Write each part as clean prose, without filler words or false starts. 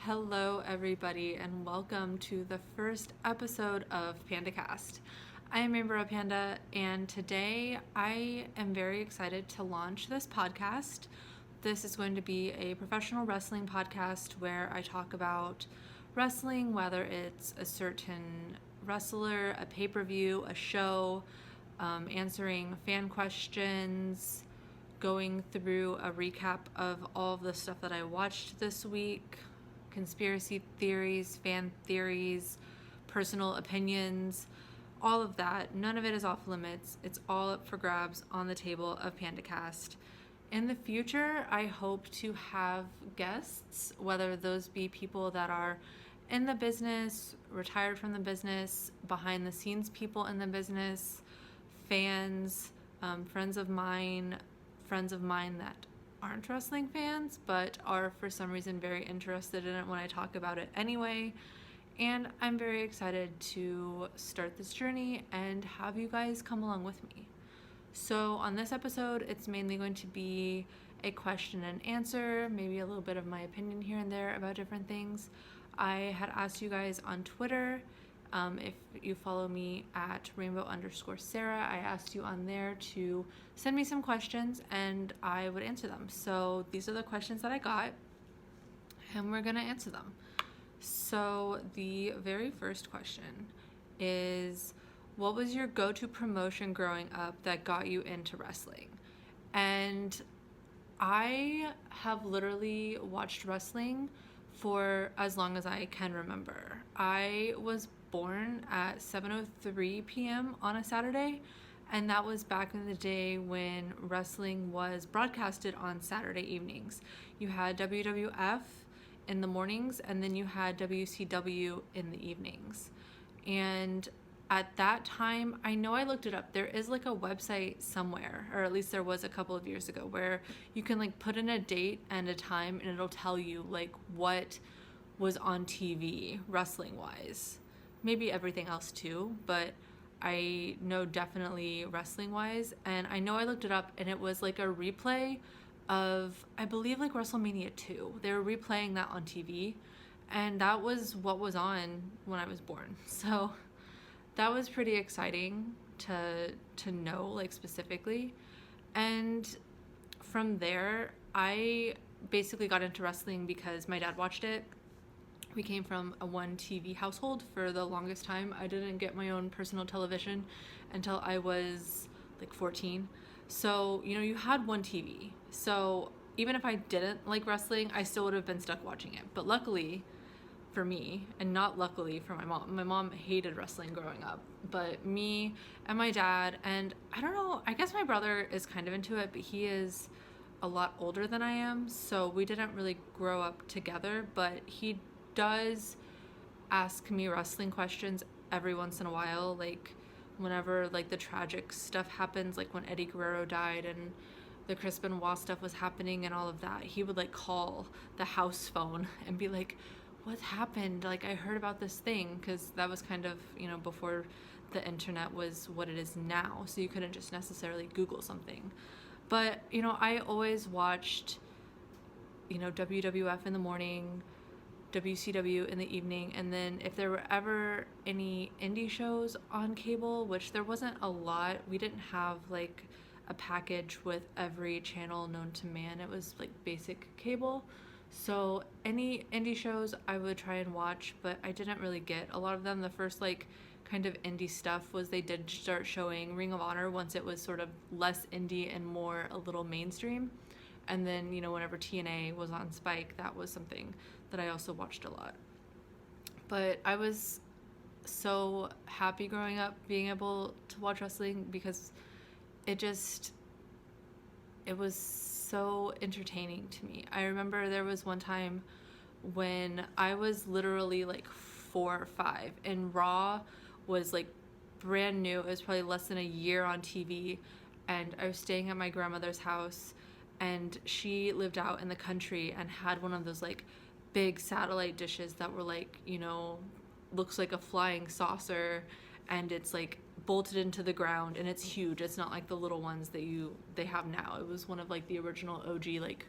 Hello, everybody, and welcome to the first episode of PandaCast. I am Rainbow Panda, and today I am very excited to launch this podcast. This is going to be a professional wrestling podcast where I talk about wrestling, whether it's a certain wrestler, a pay-per-view, a show, answering fan questions, going through a recap of all of the stuff that I watched this week, conspiracy theories, fan theories, personal opinions, all of that. None of it is off limits. It's all up for grabs on the table of PandaCast. In the future, I hope to have guests, whether those be people that are in the business, retired from the business, behind the scenes people in the business, fans, friends of mine that aren't wrestling fans but are for some reason very interested in it when I talk about it anyway. And I'm very excited to start this journey and have you guys come along with me. So on this episode, it's mainly going to be a question and answer, maybe a little bit of my opinion here and there about different things. I had asked you guys on Twitter, if you follow me at rainbow_Sarah, I asked you on there to send me some questions and I would answer them. So these are the questions that I got and we're gonna answer them. So the very first question is, what was your go-to promotion growing up that got you into wrestling? And I have literally watched wrestling for as long as I can remember. I was born at 7:03 p.m. on a Saturday, and that was back in the day when wrestling was broadcasted on Saturday evenings. You had WWF in the mornings, and then you had WCW in the evenings. And at that time, I know I looked it up, there is like a website somewhere, or at least there was a couple of years ago, where you can like put in a date and a time and it'll tell you like what was on TV wrestling wise. Maybe everything else too, but I know definitely wrestling wise. And I know I looked it up and it was like a replay of, I believe, like WrestleMania 2. They were replaying that on TV, and that was what was on when I was born. So that was pretty exciting to know, like, specifically. And from there, I basically got into wrestling because my dad watched it. We came from a one TV household for the longest time. I didn't get my own personal television until I was like 14. So, you had one TV. So even if I didn't like wrestling, I still would have been stuck watching it. But luckily for me, and not luckily for my mom hated wrestling growing up, but me and my dad, and I don't know, I guess my brother is kind of into it, but he is a lot older than I am, so we didn't really grow up together, but he does ask me wrestling questions every once in a while, like whenever like the tragic stuff happens, like when Eddie Guerrero died and the Chris Benoit stuff was happening and all of that. He would like call the house phone and be like, what happened? Like, I heard about this thing, because that was kind of, before the internet was what it is now, so you couldn't just necessarily Google something. But I always watched WWF in the morning, WCW in the evening, and then if there were ever any indie shows on cable, which there wasn't a lot, we didn't have like a package with every channel known to man. It was like basic cable. So any indie shows I would try and watch, but I didn't really get a lot of them. The first like kind of indie stuff was they did start showing Ring of Honor once it was sort of less indie and more a little mainstream. And then, whenever TNA was on Spike, that was something that I also watched a lot. But I was so happy growing up being able to watch wrestling because it was so entertaining to me. I remember there was one time when I was literally like 4 or 5 and Raw was like brand new. It was probably less than a year on TV, and I was staying at my grandmother's house, and she lived out in the country and had one of those like big satellite dishes that were like, looks like a flying saucer, and it's like bolted into the ground and it's huge. It's not like the little ones that they have now. It was one of like the original OG like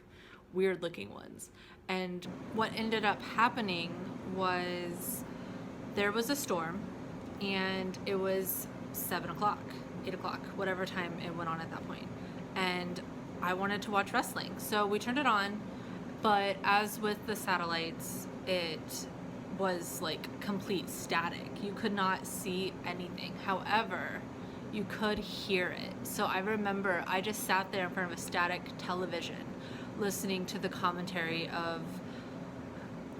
weird looking ones. And what ended up happening was there was a storm, and it was 7 o'clock, 8 o'clock, whatever time it went on at that point. And I wanted to watch wrestling. So we turned it on, but as with the satellites, it was like complete static. You could not see anything. However, you could hear it. So I remember I just sat there in front of a static television listening to the commentary of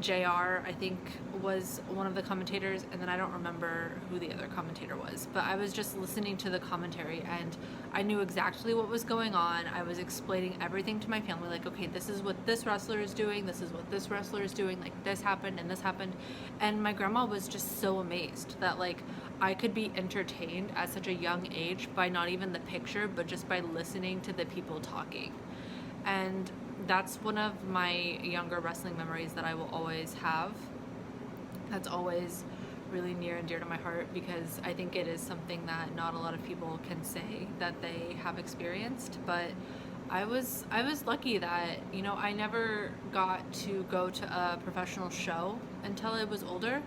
JR, I think, was one of the commentators, and then I don't remember who the other commentator was, but I was just listening to the commentary, and I knew exactly what was going on. I was explaining everything to my family, like, okay, this is what this wrestler is doing, this is what this wrestler is doing, like, this happened, and this happened, and my grandma was just so amazed that, like, I could be entertained at such a young age by not even the picture, but just by listening to the people talking. And that's one of my younger wrestling memories that I will always have. That's always really near and dear to my heart, because I think it is something that not a lot of people can say that they have experienced. But I was lucky that, you know, I never got to go to a professional show until I was older,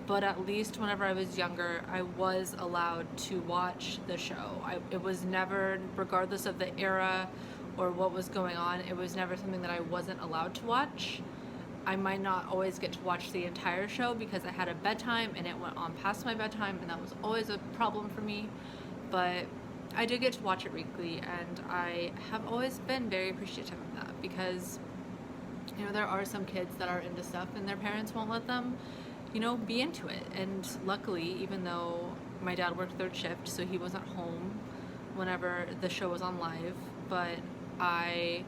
but at least whenever I was younger, I was allowed to watch the show. It was never, regardless of the era or what was going on, it was never something that I wasn't allowed to watch. I might not always get to watch the entire show because I had a bedtime and it went on past my bedtime, and that was always a problem for me. But I did get to watch it weekly, and I have always been very appreciative of that, because, you know, there are some kids that are into stuff and their parents won't let them, you know, be into it. And luckily, even though my dad worked third shift, so he wasn't home whenever the show was on live, but I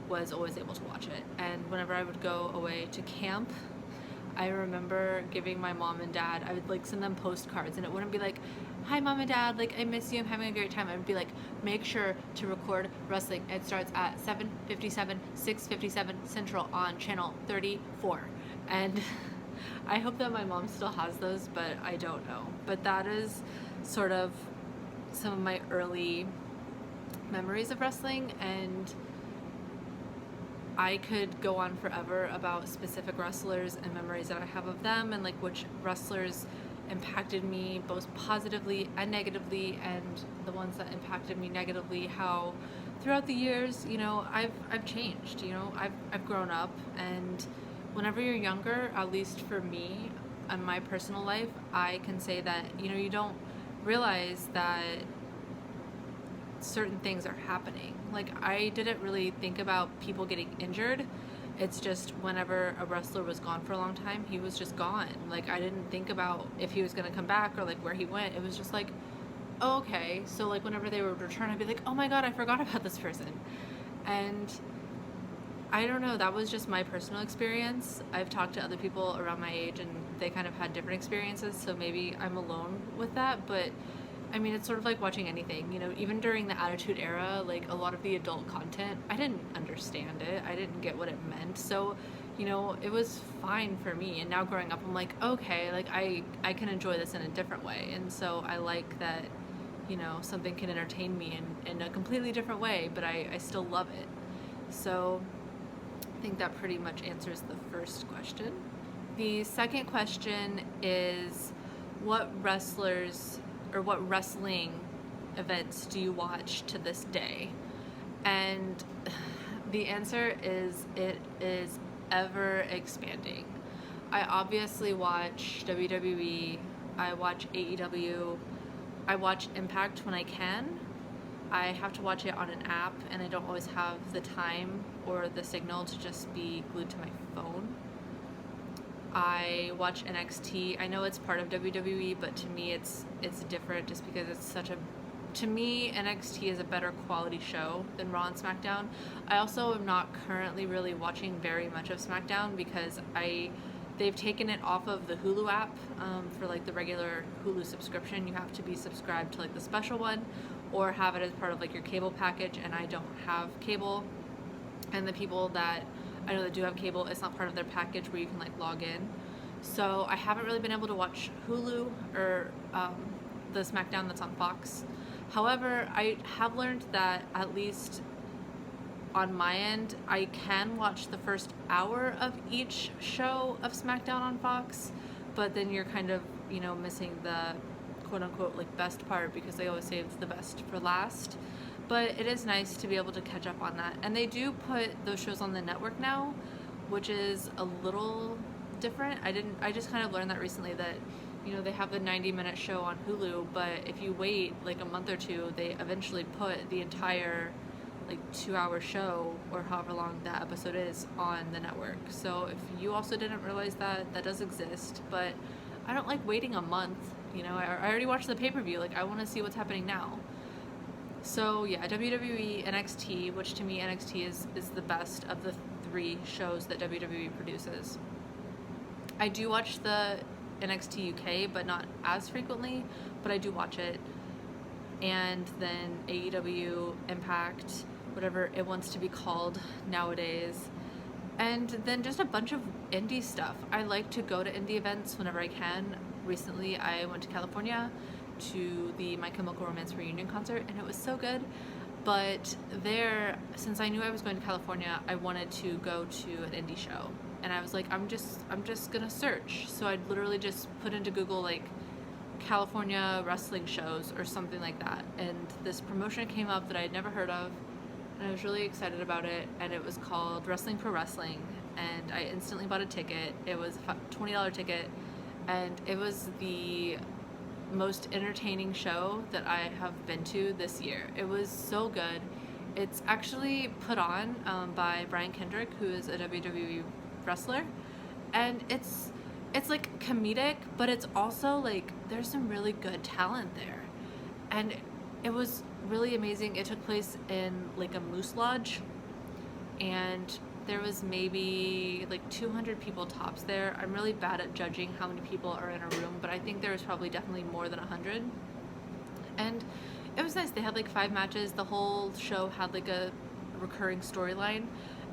was always able to watch it. And whenever I would go away to camp, I remember giving my mom and dad, I would like send them postcards, and it wouldn't be like, hi mom and dad, like I miss you, I'm having a great time. I would be like, make sure to record wrestling. It starts at 7:57, 6:57 Central on channel 34. And I hope that my mom still has those, but I don't know. But that is sort of some of my early memories of wrestling, and I could go on forever about specific wrestlers and memories that I have of them, and like which wrestlers impacted me both positively and negatively, and the ones that impacted me negatively, how throughout the years, you know, I've changed, you know, I've grown up. And whenever you're younger, at least for me and my personal life, I can say that, you know, you don't realize that certain things are happening. Like, I didn't really think about people getting injured. It's just whenever a wrestler was gone for a long time, he was just gone. Like, I didn't think about if he was going to come back or like where he went. It was just like, oh, okay. So like whenever they would return, I'd be like, oh my god, I forgot about this person. And I don't know, that was just my personal experience. I've talked to other people around my age and they kind of had different experiences, so maybe I'm alone with that. But I mean, it's sort of like watching anything, you know, even during the Attitude Era, like a lot of the adult content, I didn't understand it. I didn't get what it meant. So, you know, it was fine for me. And now growing up, I'm like, okay, like I can enjoy this in a different way. And so I like that, you know, something can entertain me in a completely different way, but I still love it. So I think that pretty much answers the first question. The second question is, what wrestlers or what wrestling events do you watch to this day? And the answer is, it is ever expanding. I obviously watch WWE, I watch AEW, I watch Impact when I can. I have to watch it on an app, and I don't always have the time or the signal to just be glued to my phone. I watch NXT. I know it's part of WWE, but to me it's different just because it's such a... To me, NXT is a better quality show than Raw and SmackDown. I also am not currently really watching very much of SmackDown because they've taken it off of the Hulu app. For like the regular Hulu subscription, you have to be subscribed to like the special one or have it as part of like your cable package, and I don't have cable. And the people that I know that do have cable, it's not part of their package where you can like log in. So I haven't really been able to watch Hulu or the SmackDown that's on Fox. However, I have learned that at least on my end, I can watch the first hour of each show of SmackDown on Fox, but then you're kind of, missing the quote-unquote like best part, because they always save the best for last. But it is nice to be able to catch up on that. And they do put those shows on the network now, which is a little different. I just kind of learned that recently, that they have the 90-minute show on Hulu, but if you wait like a month or two, they eventually put the entire like 2-hour show, or however long that episode is, on the network. So if you also didn't realize that, that does exist. But I don't like waiting a month. I already watched the pay-per-view. Like, I want to see what's happening now. So yeah, WWE, NXT, which to me NXT is the best of the 3 shows that WWE produces. I do watch the NXT UK, but not as frequently, but I do watch it. And then AEW, Impact, whatever it wants to be called nowadays. And then just a bunch of indie stuff. I like to go to indie events whenever I can. Recently, I went to California to the My Chemical Romance reunion concert, and it was so good. But there, since I knew I was going to California, I wanted to go to an indie show. And I was like, I'm just gonna search. So I'd literally just put into Google like California wrestling shows or something like that. And this promotion came up that I had never heard of, and I was really excited about it. And it was called Wrestling for Wrestling. And I instantly bought a ticket. It was a $20 ticket. And it was the most entertaining show that I have been to this year. It was so good. It's actually put on by Brian Kendrick, who is a WWE wrestler, and it's like comedic, but it's also like there's some really good talent there, and it was really amazing. It took place in like a moose lodge, and there was maybe like 200 people tops there. I'm really bad at judging how many people are in a room, but I think there was probably definitely more than 100. And it was nice. They had like 5 matches. The whole show had like a recurring storyline,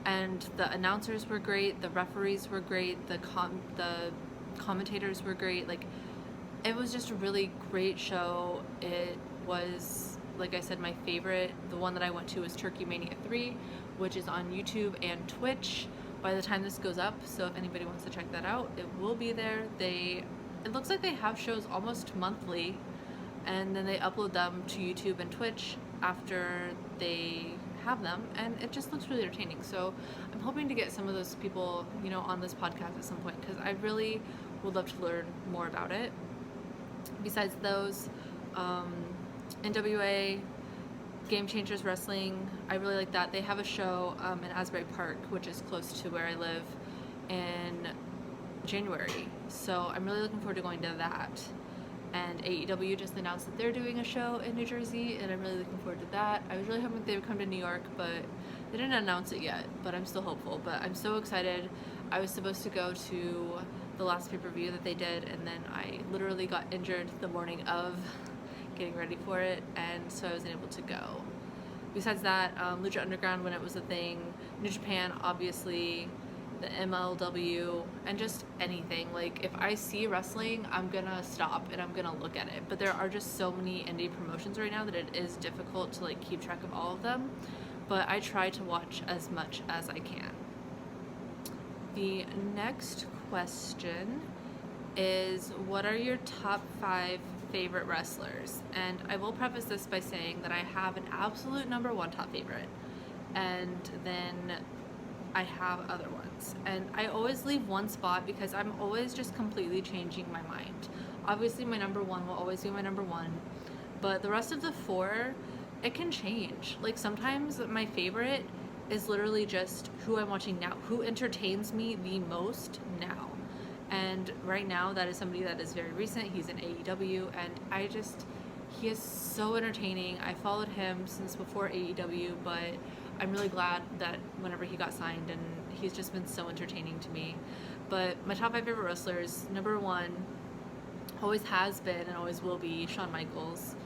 and the announcers were great, the referees were great, the commentators were great. Like, it was just a really great show. It was, like I said, my favorite. The one that I went to was Turkey Mania 3, which is on YouTube and Twitch by the time this goes up. So if anybody wants to check that out, it will be there. It looks like they have shows almost monthly, and then they upload them to YouTube and Twitch after they have them, and it just looks really entertaining. So I'm hoping to get some of those people, on this podcast at some point, because I really would love to learn more about it. Besides those, NWA, Game Changers Wrestling, I really like that. They have a show in Asbury Park, which is close to where I live, in January. So I'm really looking forward to going to that. And AEW just announced that they're doing a show in New Jersey, and I'm really looking forward to that. I was really hoping they would come to New York, but they didn't announce it yet, but I'm still hopeful. But I'm so excited. I was supposed to go to the last pay-per-view that they did, and then I literally got injured the morning of getting ready for it, and so I wasn't able to go. Besides that, Lucha Underground, when it was a thing, New Japan, obviously, the MLW, and just anything. Like, if I see wrestling, I'm gonna stop and I'm gonna look at it. But there are just so many indie promotions right now that it is difficult to like keep track of all of them. But I try to watch as much as I can. The next question is, what are your top 5 favorite wrestlers? And I will preface this by saying that I have an absolute number 1 top favorite, and then I have other ones, and I always leave one spot because I'm always just completely changing my mind. Obviously my number 1 will always be my number 1, but the rest of the 4, it can change. Like, sometimes my favorite is literally just who I'm watching now, who entertains me the most now. And right now that is somebody that is very recent. He's in AEW, and he is so entertaining. I followed him since before AEW, but I'm really glad that whenever he got signed, and he's just been so entertaining to me. But my top 5 favorite wrestlers, number 1, always has been and always will be Shawn Michaels.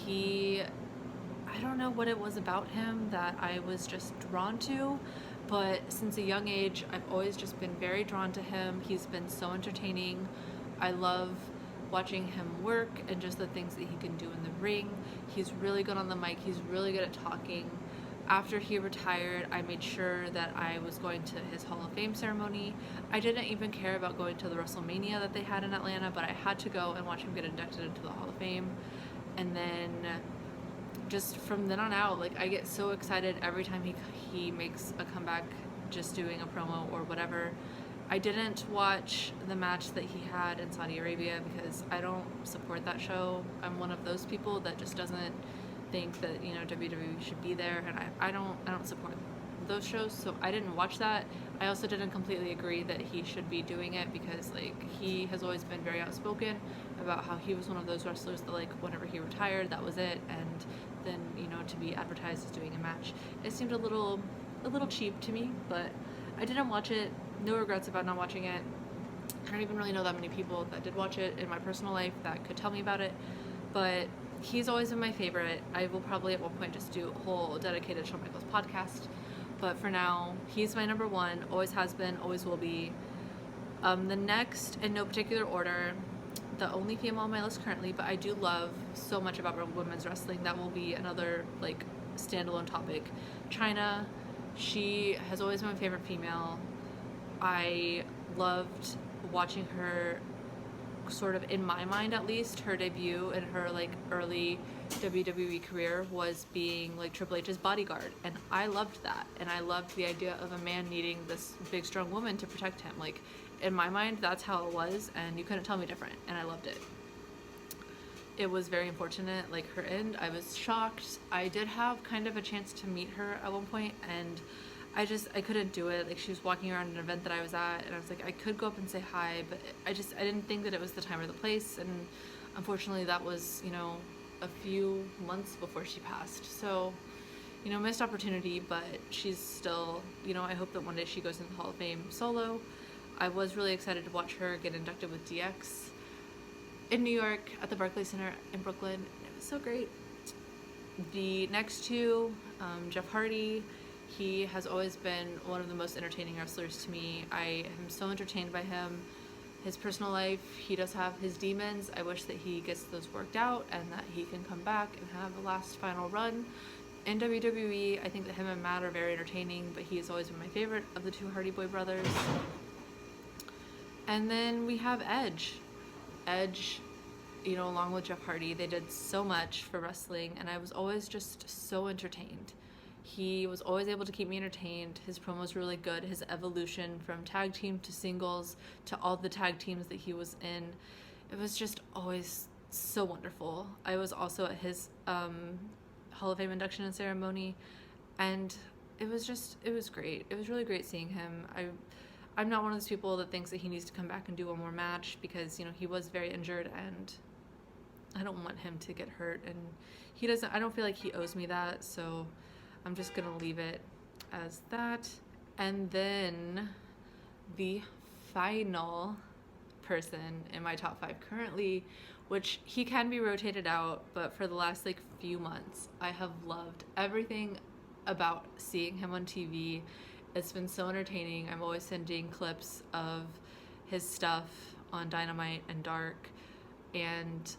I don't know what it was about him that I was just drawn to, but since a young age, I've always just been very drawn to him. He's been so entertaining. I love watching him work and just the things that he can do in the ring. He's really good on the mic. He's really good at talking. After he retired, I made sure that I was going to his Hall of Fame ceremony. I didn't even care about going to the WrestleMania that they had in Atlanta, but I had to go and watch him get inducted into the Hall of Fame. And then just from then on out, like, I get so excited every time he makes a comeback, just doing a promo or whatever. I didn't watch the match that he had in Saudi Arabia because I don't support that show. I'm one of those people that just doesn't think that, you know, WWE should be there, and I don't support those shows, so I didn't watch that. I also didn't completely agree that he should be doing it because, like, he has always been very outspoken about how he was one of those wrestlers that, like, whenever he retired, that was it, and then, you know, to be advertised as doing a match, it seemed a little cheap to me. But I didn't watch it. No regrets about not watching it. I don't even really know that many people that did watch it in my personal life that could tell me about it, but he's always been my favorite. I will probably at one point just do a whole dedicated Shawn Michaels podcast, but for now, he's my number one, always has been, always will be. The next, in no particular order, the only female on my list currently, but I do love so much about women's wrestling, that will be another, like, standalone topic. Chyna, she has always been my favorite female. I loved watching her, sort of in my mind at least, her debut in her, like, early WWE career was being, like, Triple H's bodyguard, and I loved that, and I loved the idea of a man needing this big strong woman to protect him. Like, in my mind, that's how it was, and you couldn't tell me different, and I loved it. It was very unfortunate, like, her end. I was shocked. I did have kind of a chance to meet her at one point, and I couldn't do it. Like, she was walking around an event that I was at, and I was like, I could go up and say hi, but I didn't think that it was the time or the place, and unfortunately that was, you know, a few months before she passed. So, you know, missed opportunity, but she's still, you know, I hope that one day she goes into the Hall of Fame solo. I was really excited to watch her get inducted with DX in New York at the Barclays Center in Brooklyn. It was so great. The next two, Jeff Hardy, he has always been one of the most entertaining wrestlers to me. I am so entertained by him. His personal life, he does have his demons. I wish that he gets those worked out and that he can come back and have the last final run in WWE. I think that him and Matt are very entertaining, but he has always been my favorite of the two Hardy Boy brothers. And then we have Edge. Edge, you know, along with Jeff Hardy, they did so much for wrestling, and I was always just so entertained. He was always able to keep me entertained. His promo was really good. His evolution from tag team to singles to all the tag teams that he was in, it was just always so wonderful. I was also at his Hall of Fame induction and ceremony, and it was great. It was really great seeing him. I'm not one of those people that thinks that he needs to come back and do one more match because, you know, he was very injured, and I don't want him to get hurt, and I don't feel like he owes me that, so I'm just gonna leave it as that. And then the final person in my top 5 currently, which he can be rotated out, but for the last, like, few months, I have loved everything about seeing him on TV. It's been so entertaining. I'm always sending clips of his stuff on Dynamite and Dark, and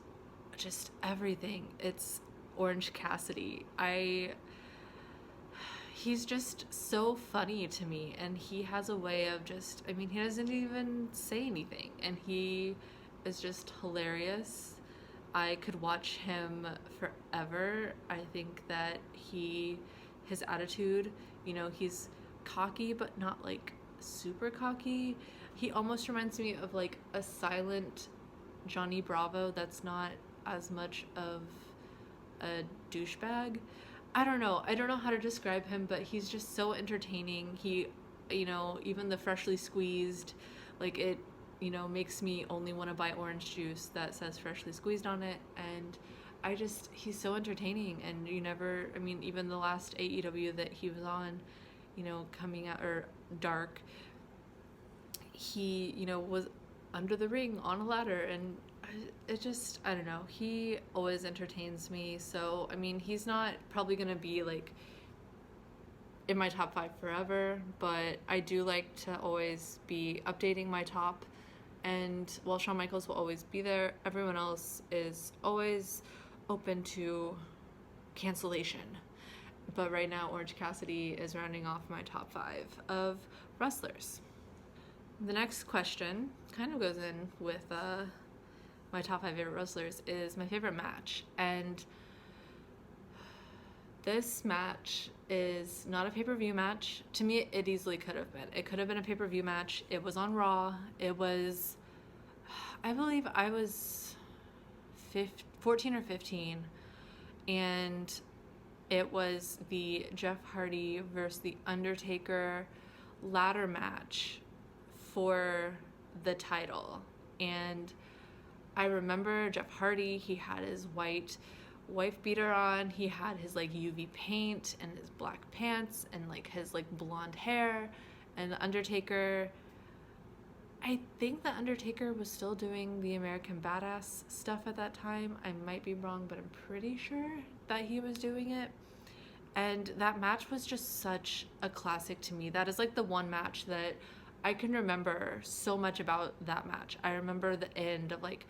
just everything. It's Orange Cassidy. He's just so funny to me, and he has a way of just, I mean, he doesn't even say anything, and he is just hilarious. I could watch him forever. I think that his attitude, you know, he's cocky, but not, like, super cocky. He almost reminds me of, like, a silent Johnny Bravo that's not as much of a douchebag. I don't know how to describe him, but he's just so entertaining. He, you know, even the freshly squeezed, like, it, you know, makes me only want to buy orange juice that says freshly squeezed on it, and he's so entertaining, and even the last AEW that he was on, you know, coming out, or Dark, he, you know, was under the ring on a ladder, and I don't know, he always entertains me. So, I mean, he's not probably gonna be, like, in my top 5 forever, but I do like to always be updating my top, and while Shawn Michaels will always be there, everyone else is always open to cancellation. But right now, Orange Cassidy is rounding off my top 5 of wrestlers. The next question kind of goes in with my top 5 favorite wrestlers is my favorite match. And this match is not a pay-per-view match. To me, it easily could have been. It could have been a pay-per-view match. It was on Raw. It was, I believe I was 14 or 15. And it was the Jeff Hardy versus The Undertaker ladder match for the title. And I remember Jeff Hardy, he had his white wife beater on, he had his like UV paint and his black pants and like his like blonde hair. And The Undertaker, I think The Undertaker was still doing the American Badass stuff at that time. I might be wrong, but I'm pretty sure that he was doing it. And that match was just such a classic to me. That is like the one match that I can remember so much about that match. I remember the end of like,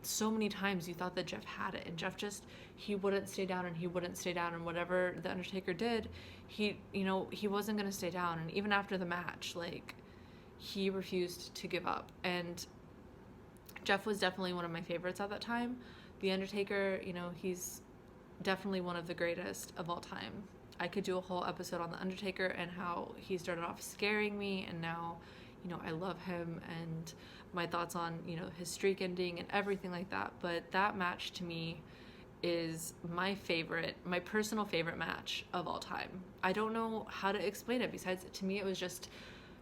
so many times you thought that Jeff had it, and Jeff just, he wouldn't stay down and he wouldn't stay down, and whatever The Undertaker did, he wasn't going to stay down. And even after the match, like, he refused to give up. And Jeff was definitely one of my favorites at that time. The Undertaker, he's definitely one of the greatest of all time. I could do a whole episode on The Undertaker and how he started off scaring me, and now, I love him, and my thoughts on, his streak ending and everything like that. But that match to me is my personal favorite match of all time. I don't know how to explain it. To me, it was just,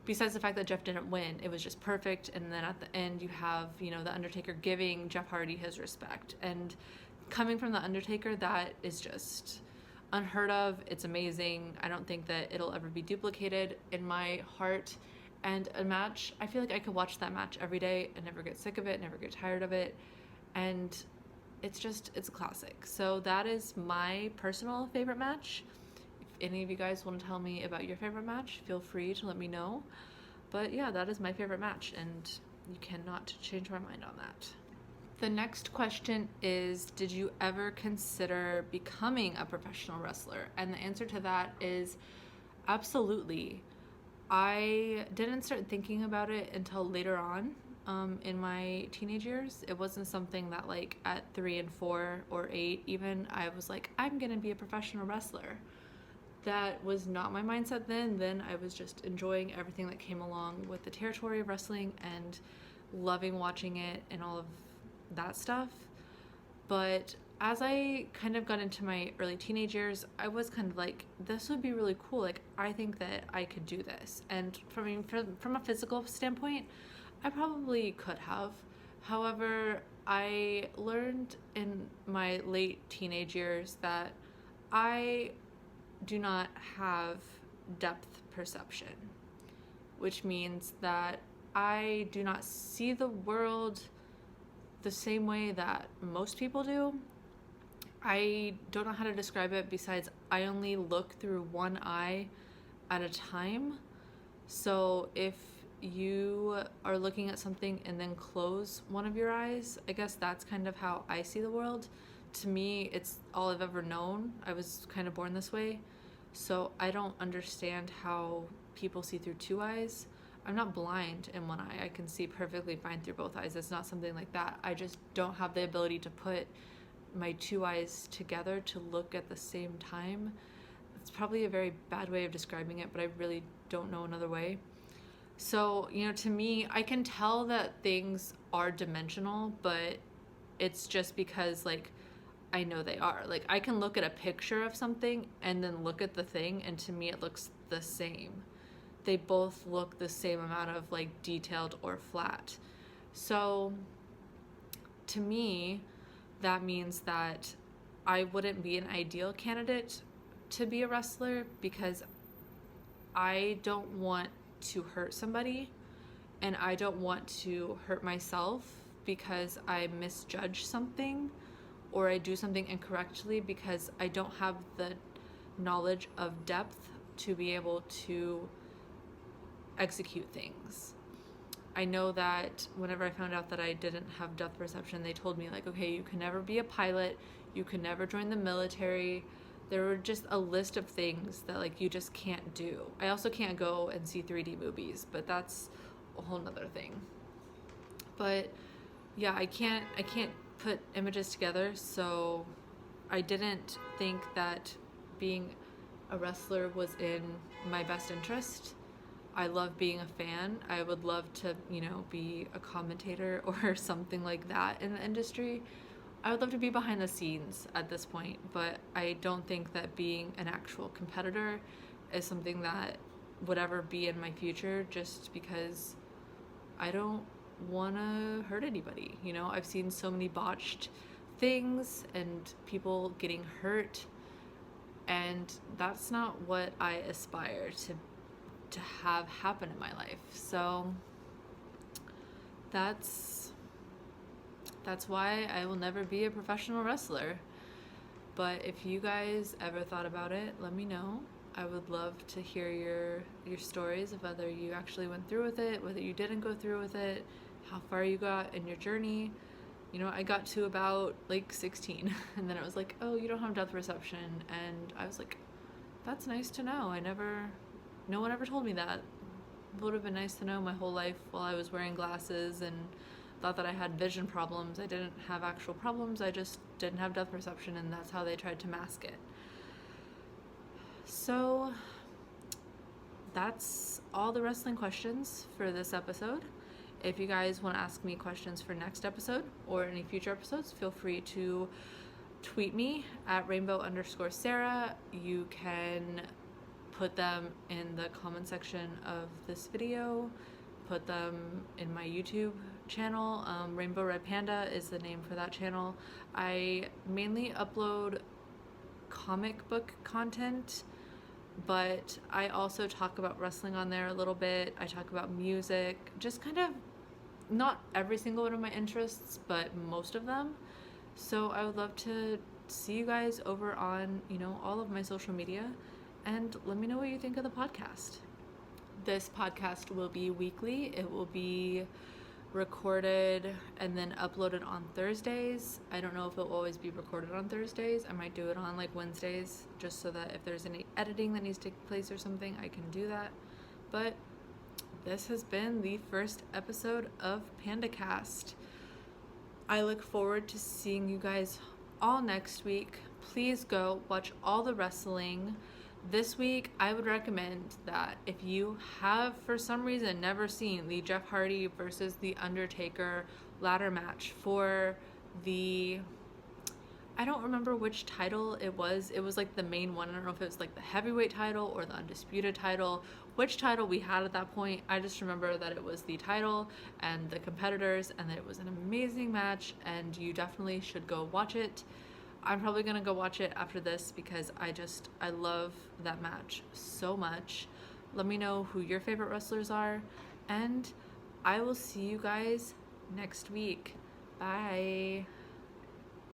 besides the fact that Jeff didn't win, it was just perfect. And then at the end, you have, The Undertaker giving Jeff Hardy his respect. And coming from The Undertaker, that is just unheard of. It's amazing. I don't think that it'll ever be duplicated in my heart. And a match, I feel like I could watch that match every day and never get sick of it, never get tired of it. And it's a classic. So that is my personal favorite match. If any of you guys want to tell me about your favorite match, feel free to let me know. But yeah, that is my favorite match, and you cannot change my mind on that. The next question is, did you ever consider becoming a professional wrestler? And the answer to that is absolutely. I didn't start thinking about it until later on in my teenage years. It wasn't something that like at 3 and 4 or 8 even, I was like, I'm gonna be a professional wrestler. That was not my mindset then. Then I was just enjoying everything that came along with the territory of wrestling and loving watching it and all of that stuff. But as I kind of got into my early teenage years, I was kind of like, this would be really cool. Like, I think that I could do this. And from a physical standpoint, I probably could have. However, I learned in my late teenage years that I do not have depth perception, which means that I do not see the world the same way that most people do. I don't know how to describe it besides I only look through one eye at a time. So if you are looking at something and then close one of your eyes, I guess that's kind of how I see the world. To me, it's all I've ever known. I was kind of born this way. So I don't understand how people see through two eyes. I'm not blind in one eye. I can see perfectly fine through both eyes. It's not something like that. I just don't have the ability to put my two eyes together to look at the same time. It's probably a very bad way of describing it, but I really don't know another way. So, to me, I can tell that things are dimensional, but it's just because, like, I know they are. Like, I can look at a picture of something and then look at the thing, and to me it looks the same. They both look the same amount of, like, detailed or flat. So, to me, that means that I wouldn't be an ideal candidate to be a wrestler because I don't want to hurt somebody and I don't want to hurt myself because I misjudge something or I do something incorrectly because I don't have the knowledge of depth to be able to execute things. I know that whenever I found out that I didn't have depth perception, they told me, like, okay, you can never be a pilot, you can never join the military, there were just a list of things that like you just can't do. I also can't go and see 3D movies, but that's a whole nother thing. But yeah, I can't put images together, so I didn't think that being a wrestler was in my best interest. I love being a fan. I would love to, be a commentator or something like that in the industry. I would love to be behind the scenes at this point, but I don't think that being an actual competitor is something that would ever be in my future, just because I don't want to hurt anybody. I've seen so many botched things and people getting hurt, and that's not what I aspire to have happen in my life. So that's why I will never be a professional wrestler. But if you guys ever thought about it, let me know. I would love to hear your stories of whether you actually went through with it, whether you didn't go through with it, how far you got in your journey. I got to about like 16 and then it was like, oh, you don't have depth perception. And I was like, that's nice to know. No one ever told me that. It would have been nice to know my whole life while I was wearing glasses and thought that I had vision problems. I didn't have actual problems. I just didn't have depth perception, and that's how they tried to mask it. So that's all the wrestling questions for this episode. If you guys want to ask me questions for next episode or any future episodes, feel free to tweet me at rainbow_Sarah. You can put them in the comment section of this video, put them in my YouTube channel. Rainbow Red Panda is the name for that channel. I mainly upload comic book content, but I also talk about wrestling on there a little bit. I talk about music, just kind of not every single one of my interests, but most of them. So I would love to see you guys over on, all of my social media, and let me know what you think of the podcast. This podcast will be weekly. It will be recorded and then uploaded on Thursdays. I don't know if it will always be recorded on Thursdays. I might do it on like Wednesdays, just so that if there's any editing that needs to take place or something, I can do that. But this has been the first episode of PandaCast. I look forward to seeing you guys all next week. Please go watch all the wrestling. This week, I would recommend that if you have, for some reason, never seen the Jeff Hardy versus The Undertaker ladder match for the, I don't remember which title it was. It was like the main one. I don't know if it was like the heavyweight title or the undisputed title, which title we had at that point. I just remember that it was the title and the competitors, and that it was an amazing match, and you definitely should go watch it. I'm probably going to go watch it after this because I love that match so much. Let me know who your favorite wrestlers are, and I will see you guys next week. Bye.